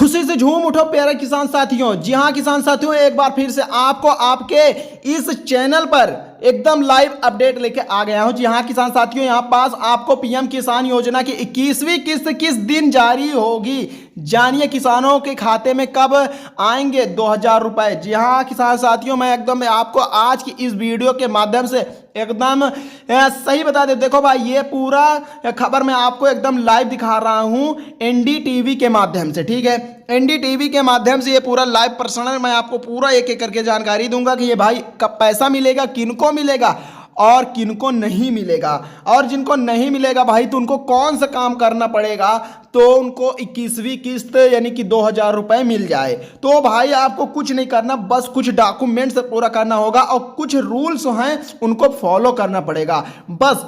खुशी से झूम उठो प्यारे किसान साथियों। जी हाँ किसान साथियों, एक बार फिर से आपको आपके इस चैनल पर एकदम लाइव अपडेट लेके आ गया हूं। जी हाँ किसान साथियों, यहाँ पास आपको पीएम किसान योजना की 21वीं किस्त किस दिन जारी होगी, जानिए किसानों के खाते में कब आएंगे 2000 रुपए। जी हाँ किसान साथियों, मैं एकदम आपको आज की इस वीडियो के माध्यम से एकदम सही बता दे। देखो भाई, ये पूरा खबर मैं आपको एकदम लाइव दिखा रहा हूं एनडीटीवी के माध्यम से। ठीक है, एनडीटीवी के माध्यम से ये पूरा लाइव प्रसारण मैं आपको पूरा एक एक करके जानकारी दूंगा कि ये भाई कब पैसा मिलेगा, किनको मिलेगा और किनको नहीं मिलेगा, और जिनको नहीं मिलेगा भाई तो उनको कौन सा काम करना पड़ेगा तो उनको 21वीं किस्त यानी कि 2000 रुपए मिल जाए। तो भाई आपको कुछ नहीं करना, बस कुछ डॉक्यूमेंट्स पूरा करना होगा और कुछ रूल्स हैं उनको फॉलो करना पड़ेगा। बस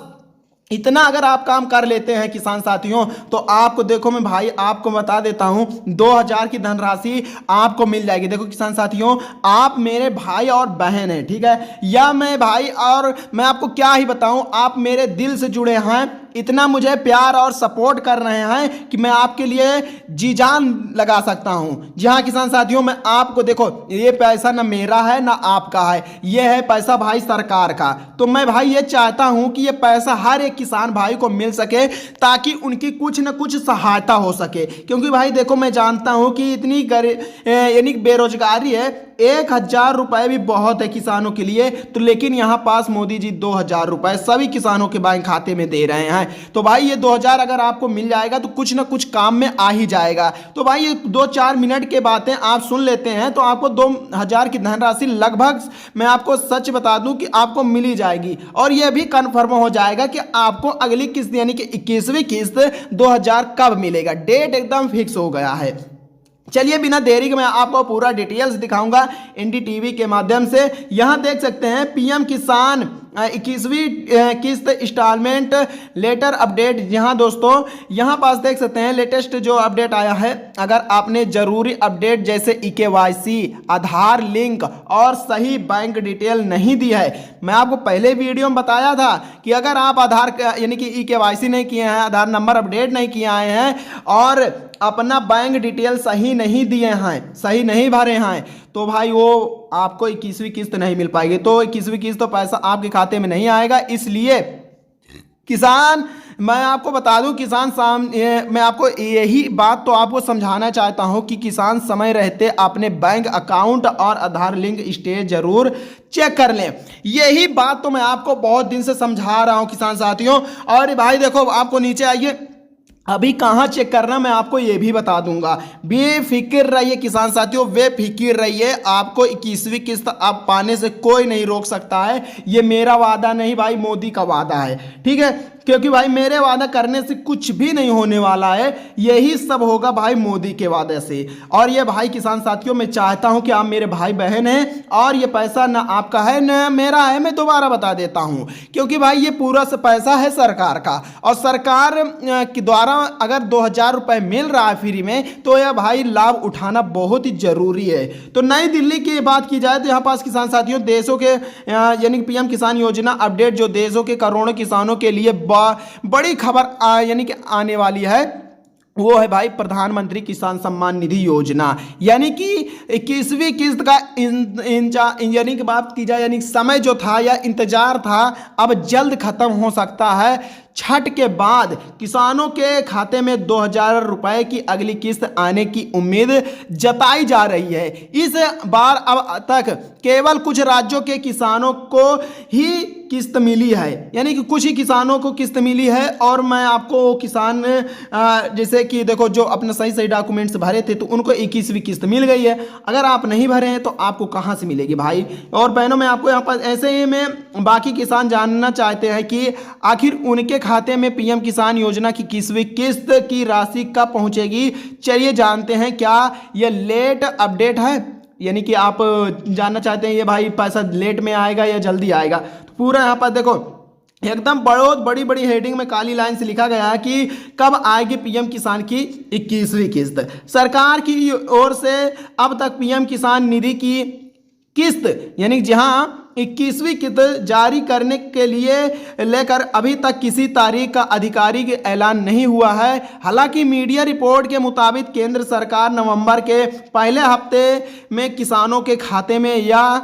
इतना अगर आप काम कर लेते हैं किसान साथियों तो आपको देखो, मैं भाई आपको बता देता हूं 2000 की धनराशि आपको मिल जाएगी। देखो किसान साथियों, आप मेरे भाई और बहन हैं, ठीक है, या मैं भाई और मैं आपको क्या ही बताऊं, आप मेरे दिल से जुड़े हैं, इतना मुझे प्यार और सपोर्ट कर रहे हैं कि मैं आपके लिए जी जान लगा सकता हूं। जी हाँ किसान साथियों, मैं आपको देखो, ये पैसा ना मेरा है ना आपका है, ये है पैसा भाई सरकार का। तो मैं भाई ये चाहता हूं कि ये पैसा हर एक किसान भाई को मिल सके ताकि उनकी कुछ ना कुछ सहायता हो सके। क्योंकि भाई देखो, मैं जानता हूं कि इतनी यानी बेरोजगारी है, 1000 रुपए भी बहुत है किसानों के लिए, तो लेकिन यहां पास मोदी जी 2000 रुपए सभी किसानों के बैंक खाते में दे रहे हैं। तो भाई ये 2000 अगर आपको मिल जाएगा तो कुछ ना कुछ काम में आ ही जाएगा। तो भाई ये 2-4 मिनट के बातें आप सुन लेते हैं तो आपको 2000 की धनराशि लगभग मैं आपको सच बता दूं कि आपको मिल ही जाएगी, और यह भी कंफर्म हो जाएगा कि आपको अगली किस्त यानी कि 21वीं किस्त 2000 कब मिलेगा। डेट एकदम फिक्स हो गया है। चलिए बिना देरी के मैं आपको पूरा डिटेल्स दिखाऊंगा एनडीटीवी के माध्यम से। यहां देख सकते हैं पीएम किसान 21वीं किस्त इंस्टॉलमेंट लेटर अपडेट। यहाँ दोस्तों, यहाँ पास देख सकते हैं लेटेस्ट जो अपडेट आया है, अगर आपने जरूरी अपडेट जैसे EKYC, आधार लिंक और सही बैंक डिटेल नहीं दी है, मैं आपको पहले वीडियो में बताया था कि अगर आप आधार यानी कि EKYC नहीं किए हैं, आधार नंबर अपडेट नहीं किए आए हैं और अपना बैंक डिटेल सही नहीं दिए हैं, सही नहीं भरे हैं, तो भाई वो आपको 21वीं किस्त नहीं मिल पाएगी। तो 21वीं किस्त तो पैसा आपके खाते में नहीं आएगा। इसलिए किसान, मैं आपको बता दूं किसान मैं आपको यही बात तो आपको समझाना चाहता हूं कि किसान समय रहते अपने बैंक अकाउंट और आधार लिंक स्टेज जरूर चेक कर लें। यही बात तो मैं आपको बहुत दिन से समझा रहा हूं किसान साथियों। और भाई देखो, आपको नीचे आइए, अभी कहाँ चेक करना मैं आपको ये भी बता दूंगा। बेफिक्र रहिए किसान साथियों, बेफिक्र रहिए, आपको 21वीं किस्त आप पाने से कोई नहीं रोक सकता है। ये मेरा वादा नहीं भाई, मोदी का वादा है, ठीक है, क्योंकि भाई मेरे वादा करने से कुछ भी नहीं होने वाला है, यही सब होगा भाई मोदी के वादे से। और ये भाई किसान साथियों, मैं चाहता हूं कि आप मेरे भाई बहन हैं और ये पैसा ना आपका है ना मेरा है, मैं दोबारा बता देता हूं, क्योंकि भाई ये पूरा से पैसा है सरकार का, और सरकार के द्वारा अगर 2000 रुपए मिल रहा है फ्री में तो यह भाई लाभ उठाना बहुत ही जरूरी है। तो नई दिल्ली की बात की जाए तो यहाँ पास किसान साथियों, देशों के यानी पीएम किसान योजना अपडेट जो देशों के करोड़ों किसानों के लिए बड़ी खबर यानी कि आने वाली है, वो है भाई प्रधानमंत्री किसान सम्मान निधि योजना। यानी कि 21वीं किस्त का यानी कि बात की जाए, यानी समय जो था या इंतजार था अब जल्द खत्म हो सकता है। छठ के बाद किसानों के खाते में 2000 रुपए की अगली किस्त आने की उम्मीद जताई जा रही है। इस बार अब तक केवल कुछ राज्यों के किसानों को ही किस्त मिली है, यानी कि कुछ ही किसानों को किस्त मिली है। और मैं आपको किसान जैसे कि देखो, जो अपने सही सही डॉक्यूमेंट्स भरे थे तो उनको 21वीं किस्त मिल गई है। अगर आप नहीं भरे हैं तो आपको कहां से मिलेगी भाई और बहनों। मैं आपको यहाँ पर ऐसे ही में बाकी किसान जानना चाहते हैं कि आखिर उनके खाते में पीएम किसान योजना की 21वीं किस्त की राशि कब पहुंचेगी। चलिए जानते हैं, क्या यह लेट अपडेट है, यानी कि आप जानना चाहते हैं ये भाई पैसा लेट में आएगा या जल्दी आएगा। तो पूरा यहाँ पर देखो एकदम बहुत बड़ी बड़ी हेडिंग में काली लाइन से लिखा गया है कि कब आएगी पीएम किसान की 21वीं किस्त। सरकार की ओर से अब तक पीएम किसान निधि की किस्त यानी जहां 21वीं किस्त जारी करने के लिए लेकर अभी तक किसी तारीख का आधिकारिक ऐलान नहीं हुआ है। हालांकि मीडिया रिपोर्ट के मुताबिक केंद्र सरकार नवंबर के पहले हफ्ते में किसानों के खाते में यह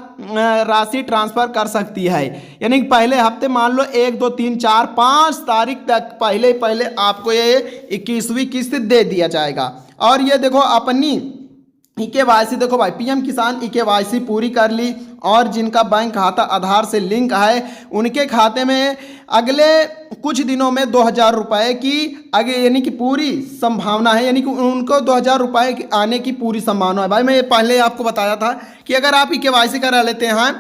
राशि ट्रांसफर कर सकती है। यानी पहले हफ्ते मान लो 1, 2, 3, 4, 5 तारीख तक पहले आपको ये 21वीं किस्त दे दिया जाएगा। और ये देखो अपनी ई-के-वाई-सी देखो भाई, पीएम किसान ई-के-वाई-सी पूरी कर ली और जिनका बैंक खाता आधार से लिंक है उनके खाते में अगले कुछ दिनों में 2000 रुपये की आगे यानी कि पूरी संभावना है, यानी कि उनको 2000 रुपये आने की पूरी संभावना है। भाई मैं पहले आपको बताया था कि अगर आप ई-के-वाई-सी करा लेते हैं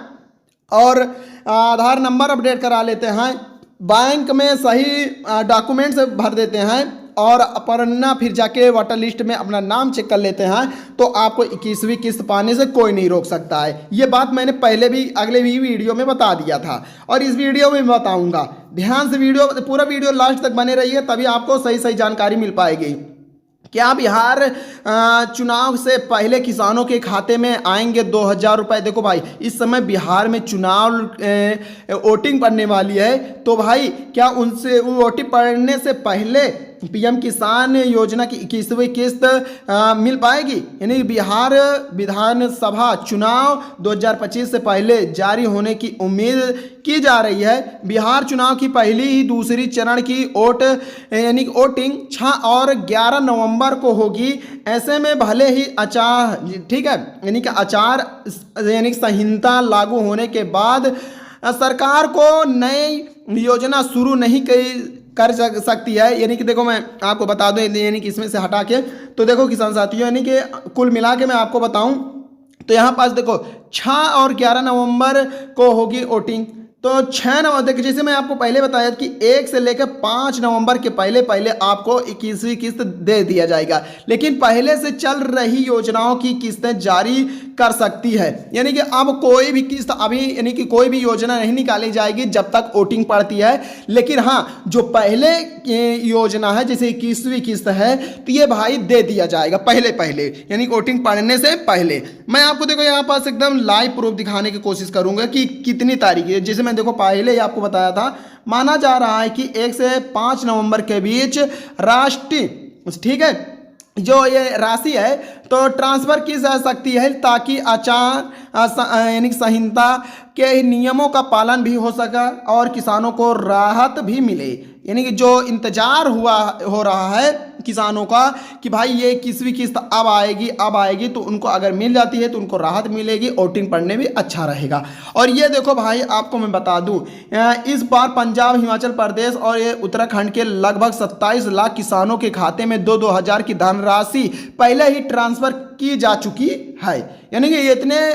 और आधार नंबर अपडेट करा लेते हैं, बैंक में सही डॉक्यूमेंट्स भर देते हैं और अपना फिर जाके वाटर लिस्ट में अपना नाम चेक कर लेते हैं तो आपको 21वीं किस्त पाने से कोई नहीं रोक सकता है। ये बात मैंने पहले भी अगले भी वीडियो में बता दिया था और इस वीडियो में बताऊंगा। ध्यान से पूरा वीडियो लास्ट तक बने रहिए, तभी आपको सही सही जानकारी मिल पाएगी। क्या बिहार चुनाव से पहले किसानों के खाते में आएंगे 2000 रुपये? देखो भाई, इस समय बिहार में चुनाव वोटिंग पड़ने वाली है, तो भाई क्या उनसे वोटिंग पड़ने से पहले पीएम किसान योजना की 21वीं किस्त मिल पाएगी? यानी बिहार विधानसभा चुनाव 2025 से पहले जारी होने की उम्मीद की जा रही है। बिहार चुनाव की पहली ही दूसरी चरण की यानी वोटिंग 6 और 11 नवंबर को होगी। ऐसे में भले ही आचार ठीक है यानी कि आचार यानी संहिता लागू होने के बाद सरकार को नई योजना शुरू नहीं कर सकती है। यानी कि देखो मैं आपको बता दूं, यानी कि इसमें से हटा के तो देखो किसान साथियों, यानी कि कुल मिला के मैं आपको बताऊं तो यहाँ पास देखो 6 और 11 नवंबर को होगी वोटिंग। तो 6 नवंबर देखिए, जैसे मैं आपको पहले बताया कि 1 से लेकर 5 नवंबर के पहले आपको 21वीं किस्त दे दिया जाएगा, लेकिन पहले से चल रही योजनाओं की किस्तें जारी कर सकती है। यानी कि अब कोई भी किस्त अभी यानी कि कोई भी योजना नहीं निकाली जाएगी जब तक वोटिंग पड़ती है। लेकिन हाँ, जो पहले योजना है जैसे 21वीं किस्त है तो ये भाई दे दिया जाएगा पहले यानी वोटिंग पड़ने से पहले। मैं आपको देखो यहाँ पास एकदम लाइव प्रूफ दिखाने की कोशिश करूंगा कि कितनी तारीख है। जैसे मैं देखो पहले ही आपको बताया था, माना जा रहा है कि 1 से 5 नवंबर के बीच राष्ट्रीय ठीक है जो ये राशि है तो ट्रांसफर की जा सकती है, ताकि आचार यानी संहिता के नियमों का पालन भी हो सका और किसानों को राहत भी मिले। यानी कि जो इंतजार हो रहा है किसानों का कि भाई ये 21वीं किस्त अब आएगी तो उनको अगर मिल जाती है तो उनको राहत मिलेगी, वोटिंग पड़ने में अच्छा रहेगा। और ये देखो भाई, आपको मैं बता दूं, इस बार पंजाब, हिमाचल प्रदेश और ये उत्तराखंड के लगभग 27 लाख किसानों के खाते में 2-2 हज़ार की धनराशि पहले ही ट्रांसफर की जा चुकी है। यानी कि इतने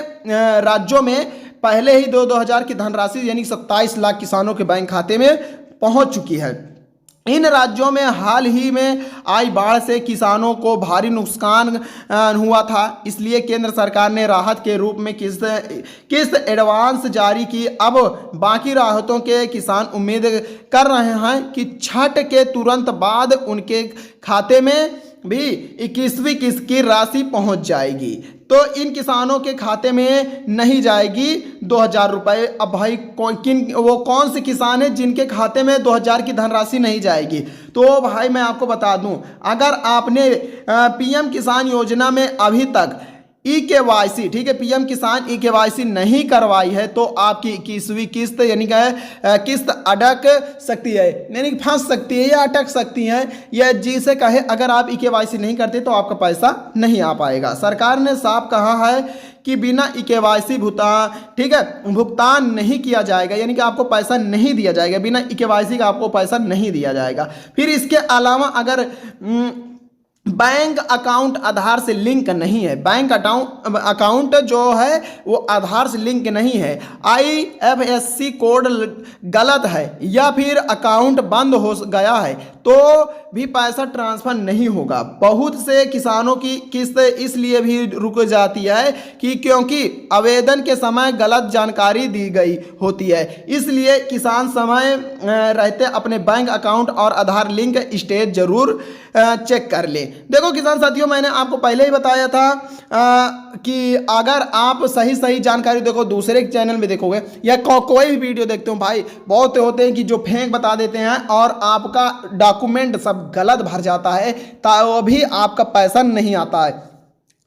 राज्यों में पहले ही 2-2 हज़ार की धनराशि यानी 27 लाख किसानों के बैंक खाते में पहुंच चुकी है। इन राज्यों में हाल ही में आई बाढ़ से किसानों को भारी नुकसान हुआ था, इसलिए केंद्र सरकार ने राहत के रूप में किस्त एडवांस जारी की। अब बाकी राहतों के किसान उम्मीद कर रहे हैं कि छठ के तुरंत बाद उनके खाते में भी 21वीं किस्त की राशि पहुंच जाएगी। तो इन किसानों के खाते में नहीं जाएगी 2000 रुपये। अब भाई वो कौन से किसान हैं जिनके खाते में 2000 की धनराशि नहीं जाएगी? तो भाई मैं आपको बता दूं, अगर आपने पीएम किसान योजना में अभी तक ई-के-वाई-सी ठीक है पीएम किसान ई-के-वाई-सी नहीं करवाई है तो आपकी 21वीं किस्त यानी कि किस्त अटक सकती है, यानी कि फंस सकती है या अटक सकती है। या जिसे कहे अगर आप ई-के-वाई-सी नहीं करते तो आपका पैसा नहीं आ पाएगा। सरकार ने साफ कहा है कि बिना ई-के-वाई-सी भुगतान नहीं किया जाएगा, यानी कि आपको पैसा नहीं दिया जाएगा, बिना ई-के-वाई-सी का आपको पैसा नहीं दिया जाएगा। फिर इसके अलावा अगर बैंक अकाउंट आधार से लिंक नहीं है, बैंक अकाउंट जो है वो आधार से लिंक नहीं है, IFSC कोड गलत है या फिर अकाउंट बंद हो गया है तो भी पैसा ट्रांसफर नहीं होगा। बहुत से किसानों की किस्त इसलिए भी रुक जाती है कि क्योंकि आवेदन के समय गलत जानकारी दी गई होती है, इसलिए किसान समय रहते अपने बैंक अकाउंट और आधार लिंक स्टेज जरूर चेक कर ले। देखो किसान साथियों, मैंने आपको पहले ही बताया था कि अगर आप सही सही जानकारी देखो दूसरे चैनल में देखोगे या कोई भी वीडियो देखते हो भाई, बहुत होते हैं कि जो फेंक बता देते हैं और आपका डॉक्यूमेंट सब गलत भर जाता है, तो भी आपका पैसा नहीं आता है।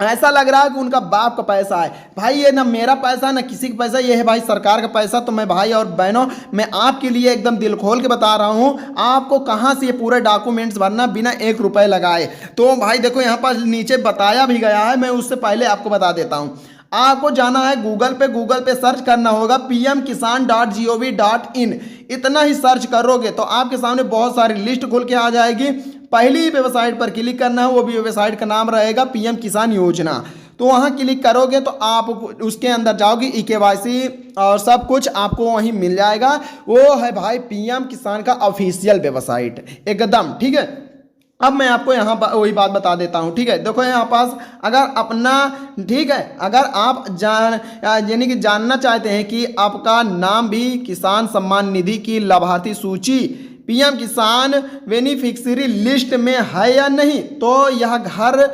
ऐसा लग रहा है कि उनका बाप का पैसा है। भाई ये ना मेरा पैसा ना किसी का पैसा, ये है भाई सरकार का पैसा। तो मैं भाई और बहनों, मैं आपके लिए एकदम दिल खोल के बता रहा हूँ, आपको कहाँ से ये पूरे डॉक्यूमेंट्स भरना बिना 1 रुपए लगाए। तो भाई देखो यहाँ पर नीचे बताया भी गया है, मैं उससे पहले आपको बता देता हूँ। आपको जाना है गूगल पे सर्च करना होगा pmkisan.gov.in। इतना ही सर्च करोगे तो आपके सामने बहुत सारी लिस्ट खुल के आ जाएगी। पहली वेबसाइट पर क्लिक करना है, वो भी वेबसाइट का नाम रहेगा पीएम किसान योजना। तो वहाँ क्लिक करोगे तो आप उसके अंदर जाओगे, EKYC और सब कुछ आपको वहीं मिल जाएगा। वो है भाई पीएम किसान का ऑफिशियल वेबसाइट एकदम, ठीक है। अब मैं आपको यहाँ पर वही बात बता देता हूँ, ठीक है। देखो यहाँ पास अगर अपना, ठीक है, अगर आप यानी कि जानना चाहते हैं कि आपका नाम भी किसान सम्मान निधि की लाभार्थी सूची पीएम किसान बेनिफिशियरी लिस्ट में है या नहीं, तो यह घर,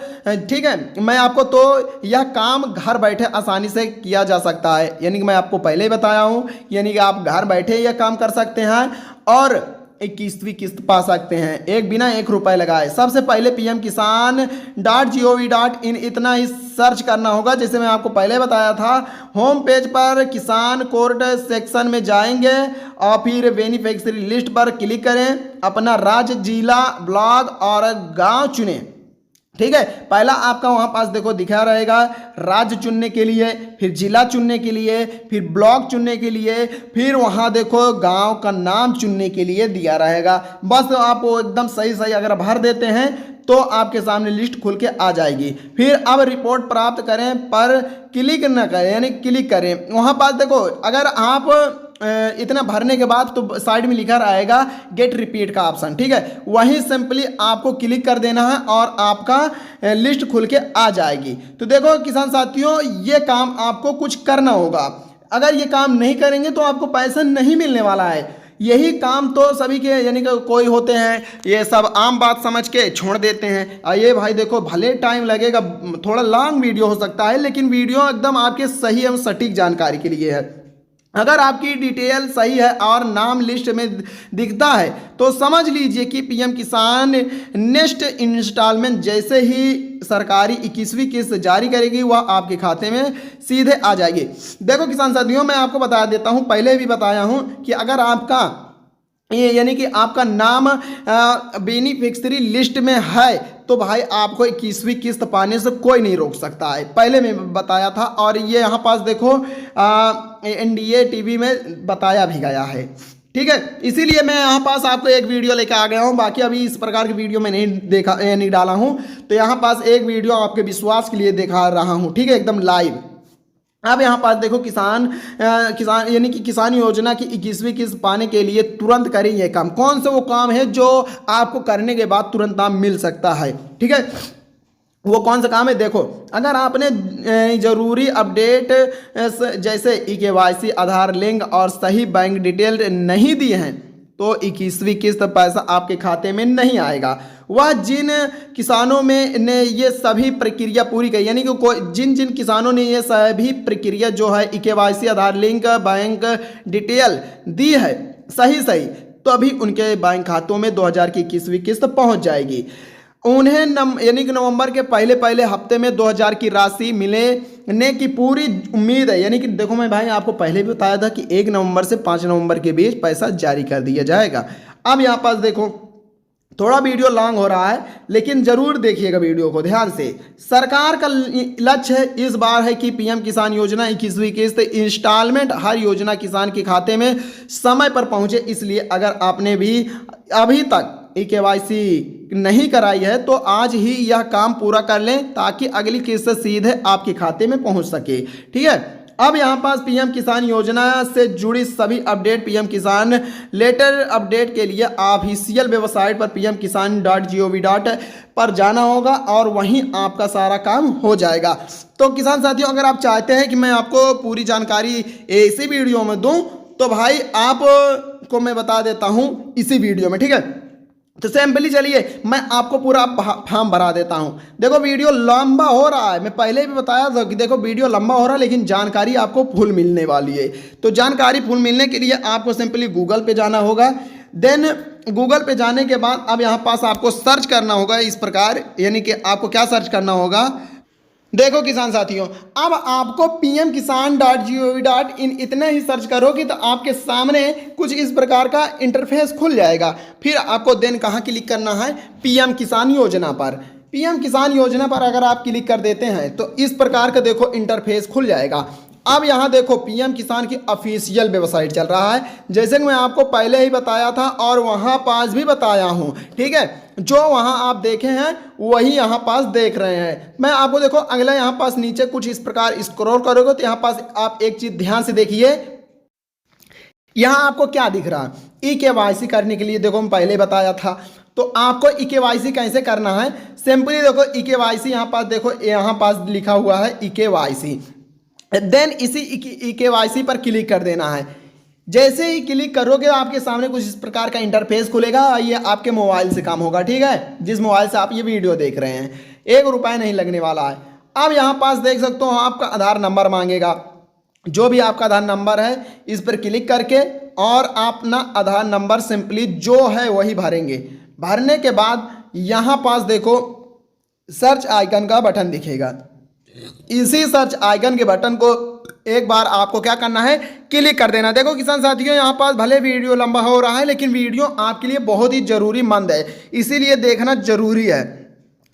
ठीक है, मैं आपको तो यह काम घर बैठे आसानी से किया जा सकता है। यानी कि मैं आपको पहले ही बताया हूँ, यानी कि आप घर बैठे यह काम कर सकते हैं और 21वीं किस्त पा सकते हैं एक बिना 1 रुपए लगाए। सबसे पहले pmkisan.gov.in इतना ही सर्च करना होगा। जैसे मैं आपको पहले बताया था, होम पेज पर किसान कोर्ट सेक्शन में जाएंगे और फिर बेनिफिशियरी लिस्ट पर क्लिक करें, अपना राज्य, जिला, ब्लॉक और गांव चुनें, ठीक है। पहला आपका वहां पास देखो दिखा रहेगा राज्य चुनने के लिए, फिर जिला चुनने के लिए, फिर ब्लॉक चुनने के लिए, फिर वहां देखो गांव का नाम चुनने के लिए दिया रहेगा। बस आप वो एकदम सही सही अगर भर देते हैं तो आपके सामने लिस्ट खुल के आ जाएगी। फिर अब रिपोर्ट प्राप्त करें पर क्लिक न करें, यानी क्लिक करें। वहां पास देखो अगर आप इतना भरने के बाद तो साइड में लिखा रहेगा गेट रिपीट का ऑप्शन, ठीक है। वहीं सिंपली आपको क्लिक कर देना है और आपका लिस्ट खुल के आ जाएगी। तो देखो किसान साथियों, ये काम आपको कुछ करना होगा। अगर ये काम नहीं करेंगे तो आपको पैसा नहीं मिलने वाला है। यही काम तो सभी के, यानी कि कोई होते हैं ये सब आम बात समझ के छोड़ देते हैं। ये भाई देखो भले टाइम लगेगा, थोड़ा लॉन्ग वीडियो हो सकता है, लेकिन वीडियो एकदम आपके सही एवं सटीक जानकारी के लिए है। अगर आपकी डिटेल सही है और नाम लिस्ट में दिखता है तो समझ लीजिए कि पीएम किसान नेक्स्ट इंस्टॉलमेंट जैसे ही सरकारी 21वीं किस्त जारी करेगी वह आपके खाते में सीधे आ जाएगी। देखो किसान साथियों, मैं आपको बता देता हूं, पहले भी बताया हूं कि अगर आपका ये यानी कि आपका नाम बेनिफिशियरी लिस्ट में है तो भाई आपको 21वीं किस्त पाने से कोई नहीं रोक सकता है, पहले मैं बताया था। और ये यहाँ पास देखो NDA TV में बताया भी गया है, ठीक है। इसीलिए मैं यहाँ पास आपको एक वीडियो लेकर आ गया हूँ। बाकी अभी इस प्रकार की वीडियो मैं नहीं डाला हूँ, तो यहाँ पास एक वीडियो आपके विश्वास के लिए दिखा रहा हूँ, ठीक है, एकदम लाइव। अब यहाँ पास देखो किसान यानी कि किसान योजना की 21वीं किस्त पाने के लिए तुरंत करें ये काम। कौन सा वो काम है जो आपको करने के बाद तुरंत नाम मिल सकता है, ठीक है, वो कौन सा काम है? देखो अगर आपने जरूरी अपडेट जैसे EKYC, आधार लिंक और सही बैंक डिटेल नहीं दी हैं तो 21वीं किस्त पैसा आपके खाते में नहीं आएगा। वह जिन किसानों में ने ये सभी प्रक्रिया पूरी की, यानी कि जिन किसानों ने ये सभी प्रक्रिया जो है EKYC, आधार लिंक, बैंक डिटेल दी है सही तो अभी उनके बैंक खातों में 2000 की 21वीं किस्त पहुंच जाएगी। उन्हें यानी कि नवंबर के पहले हफ्ते में 2000 की राशि मिलने की पूरी उम्मीद है। यानी कि देखो मैं भाई आपको पहले भी बताया था कि 1 नवंबर से 5 नवंबर के बीच पैसा जारी कर दिया जाएगा। अब यहाँ पास देखो थोड़ा वीडियो लॉन्ग हो रहा है, लेकिन जरूर देखिएगा वीडियो को ध्यान से। सरकार का लक्ष्य इस बार है कि पीएम किसान योजना 21वीं किस्त इंस्टॉलमेंट हर योजना किसान के खाते में समय पर पहुंचे। इसलिए अगर आपने भी अभी तक EKYC नहीं कराई है तो आज ही यह काम पूरा कर लें ताकि अगली किस्त सीधे आपके खाते में पहुंच सके, ठीक है। अब यहाँ पास पीएम किसान योजना से जुड़ी सभी अपडेट, पीएम किसान लेटर अपडेट के लिए ऑफिशियल वेबसाइट पर pmkisan.gov.in पर जाना होगा और वहीं आपका सारा काम हो जाएगा। तो किसान साथियों, अगर आप चाहते हैं कि मैं आपको पूरी जानकारी इसी वीडियो में दूं तो भाई आपको मैं बता देता हूं इसी वीडियो में, ठीक है। तो सिंपली चलिए मैं आपको पूरा फॉर्म भरा देता हूं। देखो वीडियो लंबा हो रहा है, मैं पहले भी बताया था कि देखो वीडियो लंबा हो रहा है लेकिन जानकारी आपको फुल मिलने वाली है। तो जानकारी फुल मिलने के लिए आपको सिंपली गूगल पे जाना होगा। देन गूगल पे जाने के बाद अब यहाँ पास आपको सर्च करना होगा इस प्रकार, यानी कि आपको क्या सर्च करना होगा। देखो किसान साथियों, अब आपको pmkisan.gov.in इतने ही सर्च करोगे तो आपके सामने कुछ इस प्रकार का इंटरफेस खुल जाएगा। फिर आपको देन कहाँ क्लिक करना है, पीएम किसान योजना पर। पीएम किसान योजना पर अगर आप क्लिक कर देते हैं तो इस प्रकार का देखो इंटरफेस खुल जाएगा। अब यहाँ देखो पीएम किसान की ऑफिशियल वेबसाइट चल रहा है, जैसे कि मैं आपको पहले ही बताया था और वहाँ पास भी बताया हूँ, ठीक है। जो वहाँ आप देखे हैं वही यहाँ पास देख रहे हैं। मैं आपको देखो अगला यहाँ पास नीचे कुछ इस प्रकार स्क्रॉल करोगे तो यहाँ पास आप एक चीज ध्यान से देखिए, यहाँ आपको क्या दिख रहा है, ई-केवाईसी करने के लिए देखो मैं पहले बताया था। तो आपको ई-केवाईसी कैसे करना है, सिंपली देखो ई-केवाईसी यहाँ पास देखो, यहाँ पास लिखा हुआ है ई-केवाईसी। देन इसी ई-केवाईसी पर क्लिक कर देना है। जैसे ही क्लिक करोगे आपके सामने कुछ इस प्रकार का इंटरफेस खुलेगा। ये आपके मोबाइल से काम होगा, ठीक है, जिस मोबाइल से आप ये वीडियो देख रहे हैं। 1 रुपया नहीं लगने वाला है। अब यहाँ पास देख सकते हो आपका आधार नंबर मांगेगा, जो भी आपका आधार नंबर है इस पर क्लिक करके और अपना आधार नंबर सिंपली जो है वही भरेंगे। भरने के बाद यहाँ पास देखो सर्च आइकन का बटन दिखेगा। इसी सर्च आइकन के बटन को एक बार आपको क्या करना है, क्लिक कर देना। देखो किसान साथियों, यहाँ पास भले वीडियो लंबा हो रहा है लेकिन वीडियो आपके लिए बहुत ही जरूरी मंद है, इसीलिए देखना जरूरी है।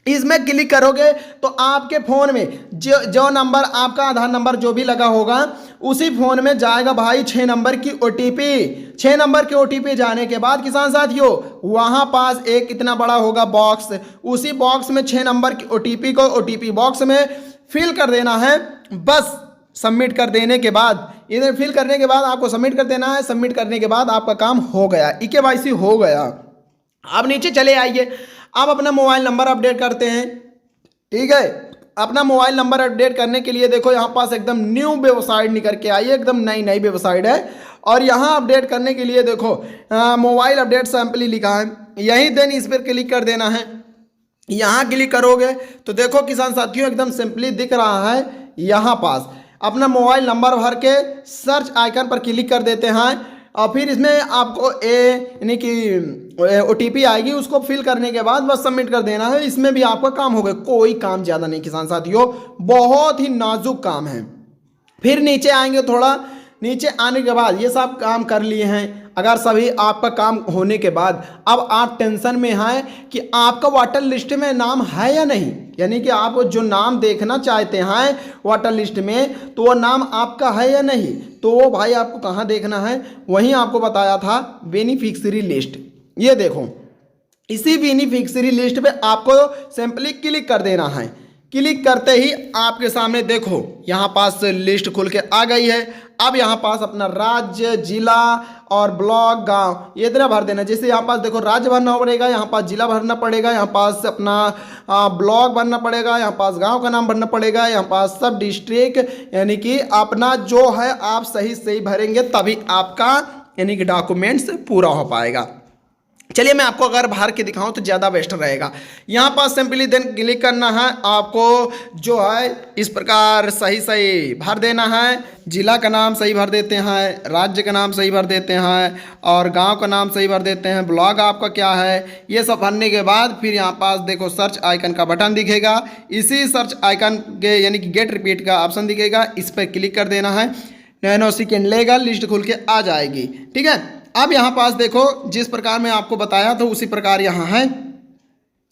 इसमें क्लिक करोगे तो आपके फोन में जो नंबर आपका आधार नंबर जो भी लगा होगा उसी फोन में जाएगा भाई 6 नंबर की ओटीपी। 6 नंबर के ओटीपी जाने के बाद किसान साथियों वहां पास एक इतना बड़ा होगा बॉक्स, उसी बॉक्स में 6 नंबर की ओटीपी को ओटीपी बॉक्स में फिल कर देना है। बस सबमिट कर देने के बाद, इधर फिल करने के बाद आपको सबमिट कर देना है। सबमिट करने के बाद आपका काम हो गया, ई-केवाईसी हो गया। अब नीचे चले आइए, आप अपना मोबाइल नंबर अपडेट करते हैं, ठीक है। अपना मोबाइल नंबर अपडेट करने के लिए देखो यहाँ पास एकदम न्यू वेबसाइट निकल के आई है, एकदम नई वेबसाइट है। और यहाँ अपडेट करने के लिए देखो मोबाइल अपडेट सैंपली लिखा है, यही देन इस पर क्लिक कर देना है। यहाँ क्लिक करोगे तो देखो किसान साथियों एकदम सिंपली दिख रहा है। यहाँ पास अपना मोबाइल नंबर भर के सर्च आइकन पर क्लिक कर देते हैं और फिर इसमें आपको यानी कि ओटीपी आएगी, उसको फिल करने के बाद बस सबमिट कर देना है। इसमें भी आपका काम हो गया, कोई काम ज़्यादा नहीं किसान साथियों, बहुत ही नाजुक काम है। फिर नीचे आएंगे, थोड़ा नीचे आने के बाद ये सब काम कर लिए हैं। अगर सभी आपका काम होने के बाद अब आप टेंशन में हैं कि आपका वाटर लिस्ट में नाम है या नहीं, यानी कि आप जो नाम देखना चाहते हैं वाटर लिस्ट में तो वो नाम आपका है या नहीं, तो वो भाई आपको कहाँ देखना है, वहीं आपको बताया था बेनिफिशियरी लिस्ट। ये देखो इसी बेनिफिशियरी लिस्ट पे आपको सिंपली क्लिक कर देना है। क्लिक करते ही आपके सामने देखो यहाँ पास लिस्ट खुल के आ गई है। अब यहाँ पास अपना राज्य, जिला और ब्लॉक, गांव ये इतना भर देना। जैसे यहाँ पास देखो राज्य भरना पड़ेगा, यहाँ पास जिला भरना पड़ेगा, यहाँ पास अपना ब्लॉक भरना पड़ेगा, यहाँ पास गांव का नाम भरना पड़ेगा, यहाँ पास सब डिस्ट्रिक्ट, यानी कि अपना जो है आप सही भरेंगे तभी आपका यानी कि डॉक्यूमेंट्स पूरा हो पाएगा। चलिए मैं आपको अगर भर के दिखाऊं तो ज़्यादा बेस्ट रहेगा। यहाँ पास सिंपली देन क्लिक करना है, आपको जो है इस प्रकार सही भर देना है। जिला का नाम सही भर देते हैं, राज्य का नाम सही भर देते हैं और गांव का नाम सही भर देते हैं, ब्लॉक आपका क्या है, ये सब भरने के बाद फिर यहाँ पास देखो सर्च आइकन का बटन दिखेगा। इसी सर्च आइकन के यानी कि गेट रिपीट का ऑप्शन दिखेगा, इस पर क्लिक कर देना है। 9 सेकेंड लेगा, लिस्ट खुल के आ जाएगी, ठीक है। अब यहाँ पास देखो जिस प्रकार मैं आपको बताया तो उसी प्रकार यहाँ है।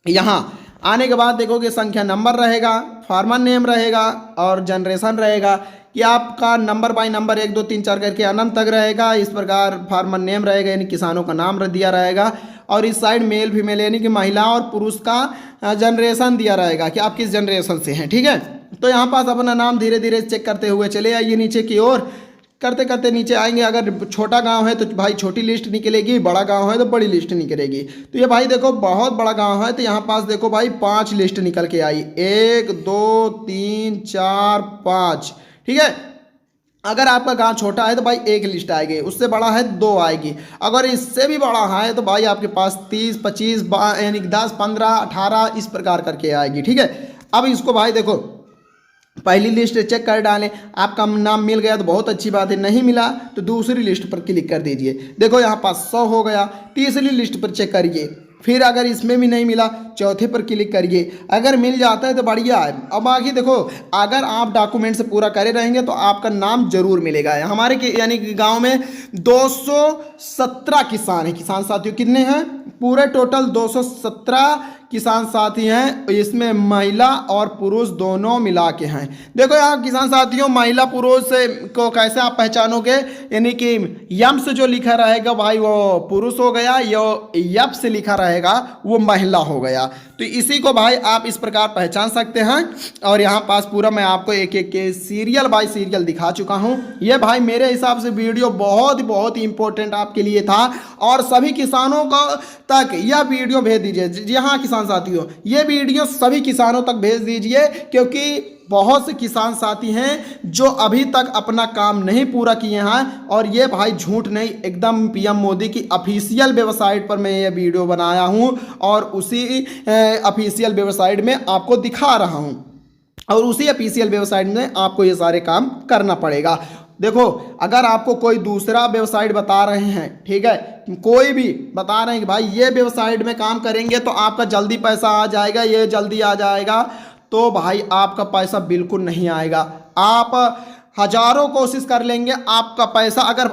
यहाँ आने के बाद देखोगे संख्या नंबर रहेगा, फार्मर नेम रहेगा और जनरेशन रहेगा कि आपका नंबर बाय नंबर 1 2 3 4 करके अनंत तक रहेगा। इस प्रकार फार्मर नेम रहेगा यानी किसानों का नाम दिया रहेगा और इस साइड मेल फीमेल यानी कि महिला और पुरुष का जनरेशन दिया रहेगा कि आप किस जनरेशन से हैं, ठीक है। तो यहाँ पास अपना नाम धीरे धीरे चेक करते हुए चले आइए नीचे की ओर। करते करते नीचे आएंगे। अगर छोटा गांव है तो भाई छोटी लिस्ट निकलेगी, बड़ा गांव है तो बड़ी लिस्ट निकलेगी। तो ये भाई देखो बहुत बड़ा गांव है तो यहाँ पास देखो भाई 5 लिस्ट निकल के आई, 1 2 3 4 5, ठीक है। अगर आपका गांव छोटा है तो भाई एक लिस्ट आएगी, उससे बड़ा है 2 आएगी, अगर इससे भी बड़ा है तो भाई आपके पास 30, 25 यानी 10, 15, 18 इस प्रकार करके आएगी। ठीक है, अब इसको भाई देखो पहली लिस्ट चेक कर डालें, आपका नाम मिल गया तो बहुत अच्छी बात है, नहीं मिला तो दूसरी लिस्ट पर क्लिक कर दीजिए। देखो यहाँ पास 100 हो गया। तीसरी लिस्ट पर चेक करिए, फिर अगर इसमें भी नहीं मिला चौथे पर क्लिक करिए, अगर मिल जाता है तो बढ़िया है। अब बाकी देखो अगर आप डॉक्यूमेंट से पूरा करे रहेंगे तो आपका नाम जरूर मिलेगा। हमारे यानी कि गांव में 217 किसान हैं। किसान साथियों कितने हैं? पूरे टोटल 217 किसान साथी हैं, इसमें महिला और पुरुष दोनों मिला के हैं। देखो यहाँ किसान साथियों महिला पुरुष को कैसे आप पहचानोगे, यानी कि यम से जो लिखा रहेगा भाई वो पुरुष हो गया, यप से लिखा रहेगा वो महिला हो गया। तो इसी को भाई आप इस प्रकार पहचान सकते हैं। और यहाँ पास पूरा मैं आपको एक एक के सीरियल बाय सीरियल दिखा चुका हूँ। ये भाई मेरे हिसाब से वीडियो बहुत ही इंपॉर्टेंट आपके लिए था, और सभी किसानों को तक यह वीडियो भेज दीजिए। जी हाँ किसान साथियों, ये वीडियो सभी किसानों तक भेज दीजिए, क्योंकि बहुत से किसान साथी हैं जो अभी तक अपना काम नहीं पूरा किए हैं। और ये भाई झूठ नहीं, एकदम पीएम मोदी की ऑफिशियल वेबसाइट पर मैं ये वीडियो बनाया हूँ और उसी ऑफिशियल वेबसाइट में आपको दिखा रहा हूँ, और उसी ऑफिशियल वेबसाइट में आपको ये सारे काम करना पड़ेगा। देखो अगर आपको कोई दूसरा वेबसाइट बता रहे हैं, ठीक है, कोई भी बता रहे हैं कि भाई ये वेबसाइट में काम करेंगे तो आपका जल्दी पैसा आ जाएगा, ये जल्दी आ जाएगा, तो भाई आपका पैसा बिल्कुल नहीं आएगा। आप हजारों कोशिश कर लेंगे, आपका पैसा अगर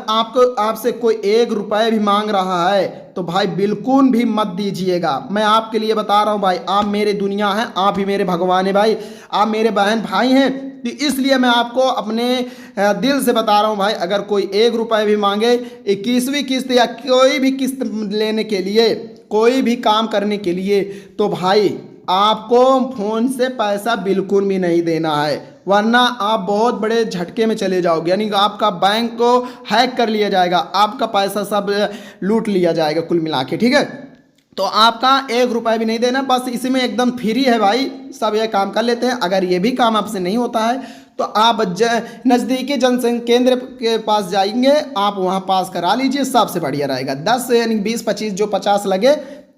आपसे कोई 1 रुपये भी मांग रहा है तो भाई बिल्कुल भी मत दीजिएगा। मैं आपके लिए बता रहा हूँ भाई, आप मेरे दुनिया हैं, आप ही मेरे भगवान हैं भाई, आप मेरे बहन भाई हैं। तो इसलिए मैं आपको अपने दिल से बता रहा हूँ भाई, अगर कोई 1 रुपये भी मांगे 21वीं किस्त या कोई भी किस्त लेने के लिए, कोई भी काम करने के लिए, तो भाई आपको फ़ोन से पैसा बिल्कुल भी नहीं देना है, वरना आप बहुत बड़े झटके में चले जाओगे। यानी कि आपका बैंक को हैक कर लिया जाएगा, आपका पैसा सब लूट लिया जाएगा कुल मिला के। ठीक है, तो आपका 1 रुपये भी नहीं देना, बस इसमें एकदम फ्री है भाई, सब ये काम कर लेते हैं। अगर ये भी काम आपसे नहीं होता है तो आप नज़दीकी जनसंख्या केंद्र के पास जाएंगे, आप वहाँ पास करा लीजिए, सबसे बढ़िया रहेगा। 10 यानी 20, 25 जो 50 लगे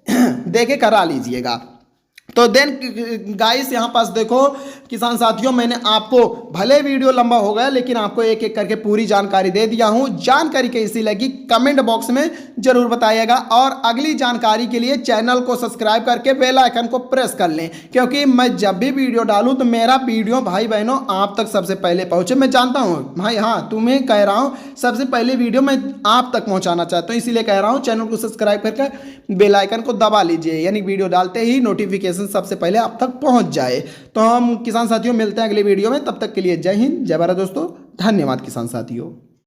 दे के करा लीजिएगा। तो देन गाइस यहाँ पास देखो किसान साथियों, मैंने आपको भले वीडियो लंबा हो गया लेकिन आपको एक एक करके पूरी जानकारी दे दिया हूँ। जानकारी कैसी लगी कमेंट बॉक्स में जरूर बताइएगा, और अगली जानकारी के लिए चैनल को सब्सक्राइब करके बेल आइकन को प्रेस कर लें, क्योंकि मैं जब भी वीडियो डालूँ तो मेरा वीडियो भाई बहनों आप तक सबसे पहले पहुँचे। मैं जानता हूँ भाई, हाँ तुम्हें कह रहा हूँ, सबसे पहले वीडियो मैं आप तक पहुँचाना चाहता हूँ, इसीलिए कह रहा हूँ चैनल को सब्सक्राइब करके बेल आइकन को दबा लीजिए, यानी वीडियो डालते ही नोटिफिकेशन सबसे पहले आप तक पहुंच जाए। तो हम किसान साथियों मिलते हैं अगले वीडियो में, तब तक के लिए जय हिंद, जय भारत दोस्तों, धन्यवाद किसान साथियों।